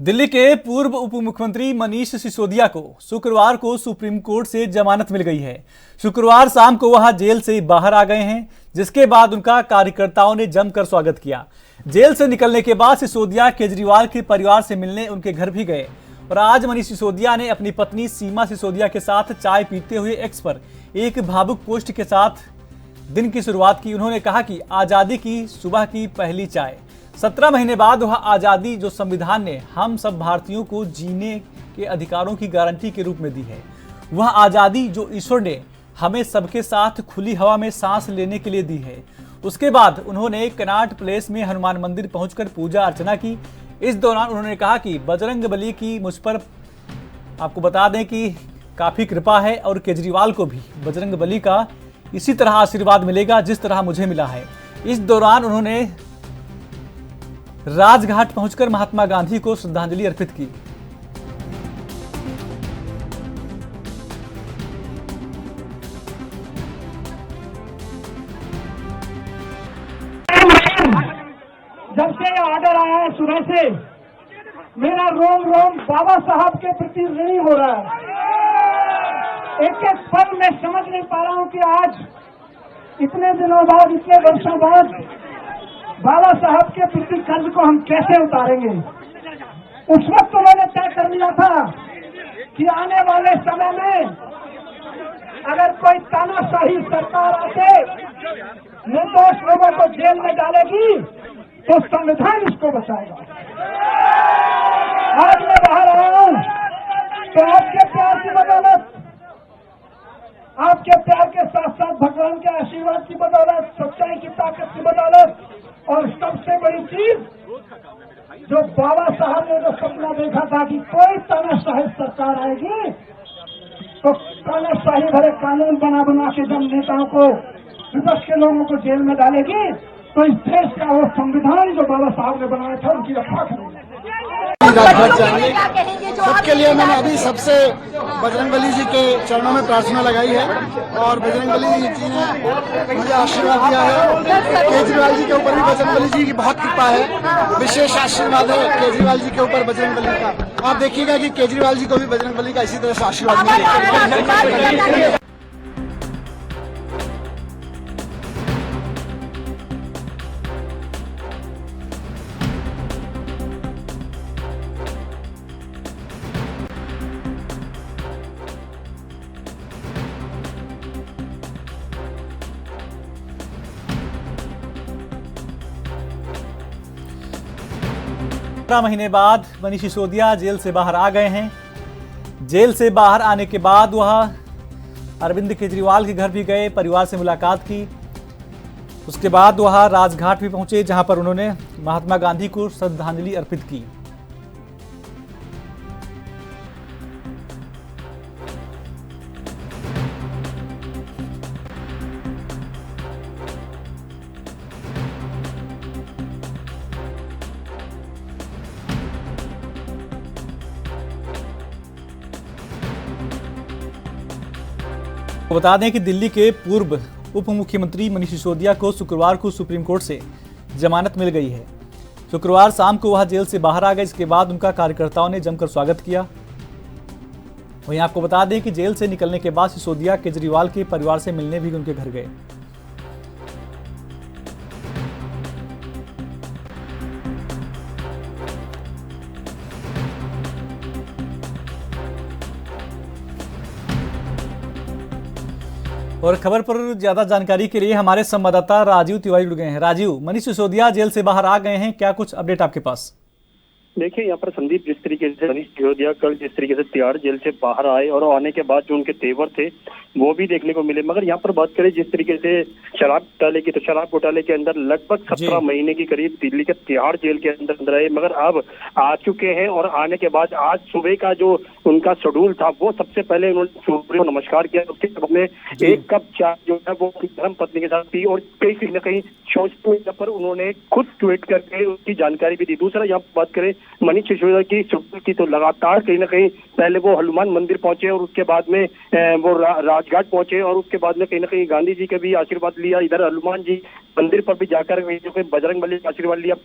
दिल्ली के पूर्व उप मुख्यमंत्री मनीष सिसोदिया को शुक्रवार को सुप्रीम कोर्ट से जमानत मिल गई है। शुक्रवार शाम को वहां जेल से बाहर आ गए हैं, जिसके बाद उनका कार्यकर्ताओं ने जमकर स्वागत किया। जेल से निकलने के बाद सिसोदिया केजरीवाल के परिवार से मिलने उनके घर भी गए और आज मनीष सिसोदिया ने अपनी पत्नी सीमा सिसोदिया के साथ चाय पीते हुए एक्स पर एक भावुक पोस्ट के साथ दिन की शुरुआत की। उन्होंने कहा कि आजादी की सुबह की पहली चाय, 17 महीने बाद वह आजादी जो संविधान ने हम सब भारतीयों को जीने के अधिकारों की गारंटी के रूप में दी है, वह आजादी जो ईश्वर ने हमें सबके साथ खुली हवा में सांस लेने के लिए दी है। उसके बाद उन्होंने कनॉट प्लेस में हनुमान मंदिर पहुंचकर पूजा अर्चना की। इस दौरान उन्होंने कहा कि बजरंग बली की मुझ पर, आपको बता दें कि काफी कृपा है और केजरीवाल को भी बजरंग बली का इसी तरह आशीर्वाद मिलेगा जिस तरह मुझे मिला है। इस दौरान उन्होंने राजघाट पहुंचकर महात्मा गांधी को श्रद्धांजलि अर्पित की। जब से ये ऑर्डर आया है सुबह से मेरा रोम रोम बाबा साहब के प्रति ऋणी हो रहा है। एक एक पल मैं समझ नहीं पा रहा हूं कि आज इतने दिनों बाद, इतने वर्षों बाद बाबा साहब के प्रति कर्ज को हम कैसे उतारेंगे। उस वक्त उन्होंने तय कर लिया था कि आने वाले समय में अगर कोई तानाशाही सरकार आके निर्दोष लोगों को जेल में डालेगी तो संविधान इसको बचाएगा। आज मैं बाहर आया हूं तो आपके प्यार की बदौलत, आपके प्यार के साथ साथ भगवान के आशीर्वाद की बदौलत, सच्चाई की ताकत की बदौलत, और सबसे बड़ी चीज जो बाबा साहब ने जो सपना देखा था कि कोई तानाशाही सरकार आएगी तो तानाशाही भरे कानून बना बना के जब नेताओं को, विपक्ष के लोगों को जेल में डालेगी तो इस देश का वो संविधान जो बाबा साहब ने बनाया था उनकी रक्षा करेंगे। राजघाट जाएंगे। सबके लिए मैंने अभी सबसे बजरंगबली जी के चरणों में प्रार्थना लगाई है और बजरंगबली जी ने मुझे आशीर्वाद दिया है। केजरीवाल जी के ऊपर भी बजरंगबली जी की बहुत कृपा है, विशेष आशीर्वाद है केजरीवाल जी के ऊपर बजरंगबली का। आप देखिएगा कि केजरीवाल जी को भी बजरंगबली का इसी तरह से आशीर्वाद मिलेगा। महीने बाद मनीष सिसोदिया जेल से बाहर आ गए हैं। जेल से बाहर आने के बाद वह अरविंद केजरीवाल के घर भी गए, परिवार से मुलाकात की। उसके बाद वह राजघाट भी पहुंचे, जहां पर उन्होंने महात्मा गांधी को श्रद्धांजलि अर्पित की। बता दें कि दिल्ली के पूर्व उप मुख्यमंत्री मनीष सिसोदिया को शुक्रवार को सुप्रीम कोर्ट से जमानत मिल गई है। शुक्रवार शाम को वह जेल से बाहर आ गए, इसके बाद उनका कार्यकर्ताओं ने जमकर स्वागत किया। वहीं आपको बता दें कि जेल से निकलने के बाद सिसोदिया केजरीवाल के परिवार से मिलने भी उनके घर गए। और खबर पर ज्यादा जानकारी के लिए हमारे संवाददाता राजीव तिवारी जुड़ गए हैं। राजीव, मनीष सिसोदिया जेल से बाहर आ गए हैं, क्या कुछ अपडेट आपके पास? देखिए, यहाँ पर संदीप, जिस तरीके से मनीष सिसोदिया कल जिस तरीके से तिहाड़ जेल से बाहर आए और आने के बाद जो उनके तेवर थे वो भी देखने को मिले। मगर यहाँ पर बात करें जिस तरीके से शराब घोटाले की, तो शराब घोटाले के अंदर लगभग 17 महीने की करीब दिल्ली के तिहाड़ जेल के अंदर रहे, मगर अब आ चुके हैं। और आने के बाद आज सुबह का जो उनका शेड्यूल था वो सबसे पहले उन्होंने सूर्य को नमस्कार किया, उसके बाद में एक कप चाय जो है वो धर्म पत्नी के साथ पी और कहीं न कहीं सोशल मीडिया पर उन्होंने खुद ट्वीट करके उसकी जानकारी भी दी। दूसरा यहाँ बात करें मनीष सिसोदिया की शेड्यूल की, तो लगातार कहीं ना कहीं पहले वो हनुमान मंदिर पहुंचे और उसके बाद में वो राजघाट पहुंचे और उसके बाद में कहीं ना कहीं गांधी जी के भी आशीर्वाद लिया। इधर हनुमान जी मंदिर पर भी जाकर जो कि बजरंगबली का आशीर्वाद लिया।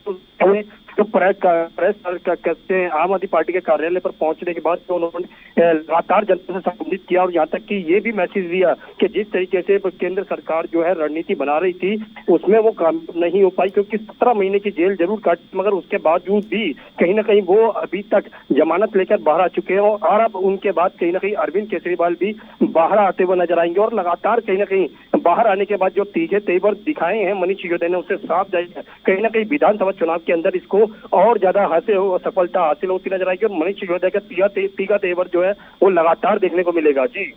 तो प्रेस करते हैं आम आदमी पार्टी के कार्यालय पर पहुंचने के बाद तो उन्होंने लगातार जनता से संबोधित किया और यहाँ तक कि ये भी मैसेज दिया कि जिस तरीके से केंद्र सरकार जो है रणनीति बना रही थी उसमें वो कामयाब नहीं हो पाई, क्योंकि 17 महीने की जेल जरूर काटी मगर उसके बावजूद भी कहीं ना कहीं वो अभी तक जमानत लेकर बाहर आ चुके हैं। और अब उनके बाद कहीं ना कहीं अरविंद केजरीवाल भी बाहर आते हुए नजर आएंगे और लगातार कहीं ना कहीं बाहर आने के बाद जो तीखे तेवर दिखाए हैं मनीष सिसोदिया ने उससे साफ जाएगा कहीं ना कहीं विधानसभा चुनाव के अंदर इसको और ज्यादा सफलता हासिल होती नजर आएगी और मनीष सिसोदिया का तीखा तेवर जो है वो लगातार देखने को मिलेगा। जी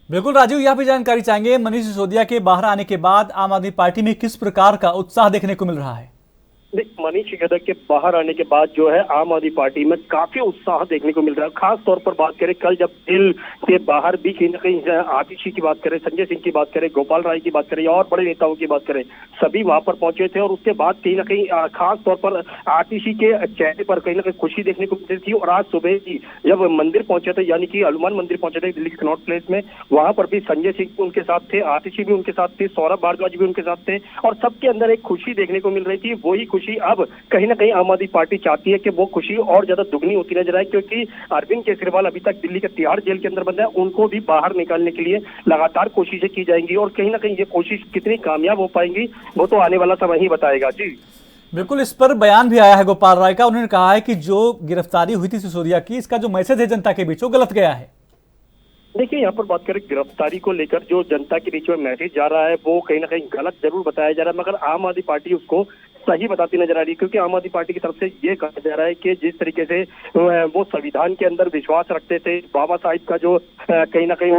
बिल्कुल राजीव, यह भी जानकारी चाहेंगे मनीष सिसोदिया के बाहर आने के बाद आम आदमी पार्टी में किस प्रकार का उत्साह देखने को मिल रहा है? मनीष सिसोदिया के बाहर आने के बाद जो है आम आदमी पार्टी में काफी उत्साह देखने को मिल रहा है। खास तौर पर बात करें कल जब जेल के बाहर भी कहीं ना कहीं आतिशी की बात करें, संजय सिंह की बात करें, गोपाल राय की बात करें और बड़े नेताओं की बात करें, सभी वहां पर पहुंचे थे और उसके बाद कहीं ना कहीं खास तौर पर आतिशी के चेहरे पर कहीं ना कहीं खुशी देखने को मिलती थी। और आज सुबह ही जब मंदिर पहुंचे थे यानी कि हनुमान मंदिर पहुंचे थे दिल्ली के कनॉट प्लेस में, वहां पर भी संजय सिंह उनके साथ थे, आतिशी भी उनके साथ थे, सौरभ भारद्वाज भी उनके साथ थे और सबके अंदर एक खुशी देखने को मिल रही थी। वही खुशी अब कहीं ना कहीं आम आदमी पार्टी चाहती है कि वो खुशी और ज्यादा दुगनी होती नजर आए, क्योंकि अरविंद केजरीवाल अभी तक दिल्ली के तिहाड़ जेल के अंदर बंद है, उनको भी बाहर निकालने के लिए लगातार कोशिशें की जाएंगी और कहीं ना कहीं ये कोशिश कितनी कामयाब हो पाएंगी वो तो आने वाला समय ही बताएगा। जी बिल्कुल, इस पर बयान भी आया है गोपाल राय का। उन्होंने कहा है कि जो गिरफ्तारी हुई थी सिसोदिया की, इसका जो मैसेज है जनता के बीच वो गलत गया है। देखिए यहाँ पर बात करें गिरफ्तारी को लेकर जो जनता के बीच में मैसेज जा रहा है वो कहीं ना कहीं गलत जरूर बताया जा रहा है, मगर आम आदमी पार्टी उसको सही बताती नजर आ रही है, क्योंकि आम आदमी पार्टी की तरफ से ये कहा जा रहा है कि जिस तरीके से वो संविधान के अंदर विश्वास रखते थे, बाबा साहिब का जो कहीं ना कहीं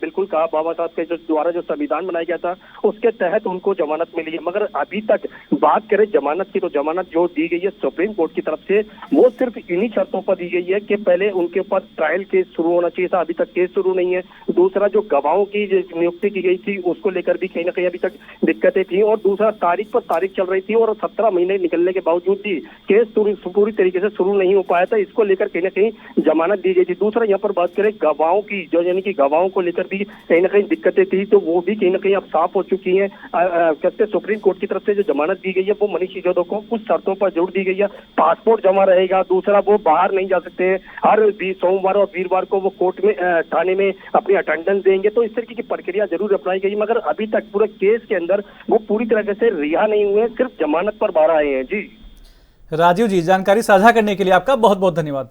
बिल्कुल कहा बाबा साहब के जो द्वारा जो संविधान बनाया गया था उसके तहत उनको जमानत मिली है, मगर अभी तक बात करें जमानत की तो जमानत जो दी गई है सुप्रीम कोर्ट की तरफ से वो सिर्फ इन्हीं शर्तों पर दी गई है कि पहले उनके ऊपर ट्रायल केस शुरू होना चाहिए था, अभी तक केस शुरू नहीं है। दूसरा जो गवाहों की नियुक्ति की गई थी उसको लेकर भी कहीं ना कहीं अभी तक दिक्कतें थी और दूसरा तारीख पर तारीख चल रही थी और 17 महीने निकलने के बावजूद भी केस पूरी तरीके से शुरू नहीं हो पाया था, इसको लेकर कहीं ना कहीं जमानत दी गई थी। दूसरा यहाँ पर बात करें गवाहों की जो यानी कि गवाहों को लेकर भी कहीं ना कहीं दिक्कतें थी तो वो भी कहीं ना कहीं अब साफ हो चुकी हैं। कहते सुप्रीम कोर्ट की तरफ से जो जमानत दी गई है वो मनीष सिसोदिया को कुछ शर्तों पर जोड़ दी गई है, पासपोर्ट जमा रहेगा, दूसरा वो बाहर नहीं जा सकते हैं, हर सोमवार और वीरवार को वो कोर्ट में थाने में अपनी अटेंडेंस देंगे, तो इस तरीके की प्रक्रिया जरूर अपनाई गई, मगर अभी तक पूरे केस के अंदर वो पूरी तरह से रिहा नहीं हुए, सिर्फ जमानत पर बाहर आए हैं। जी राजीव जी, जानकारी साझा करने के लिए आपका बहुत बहुत धन्यवाद।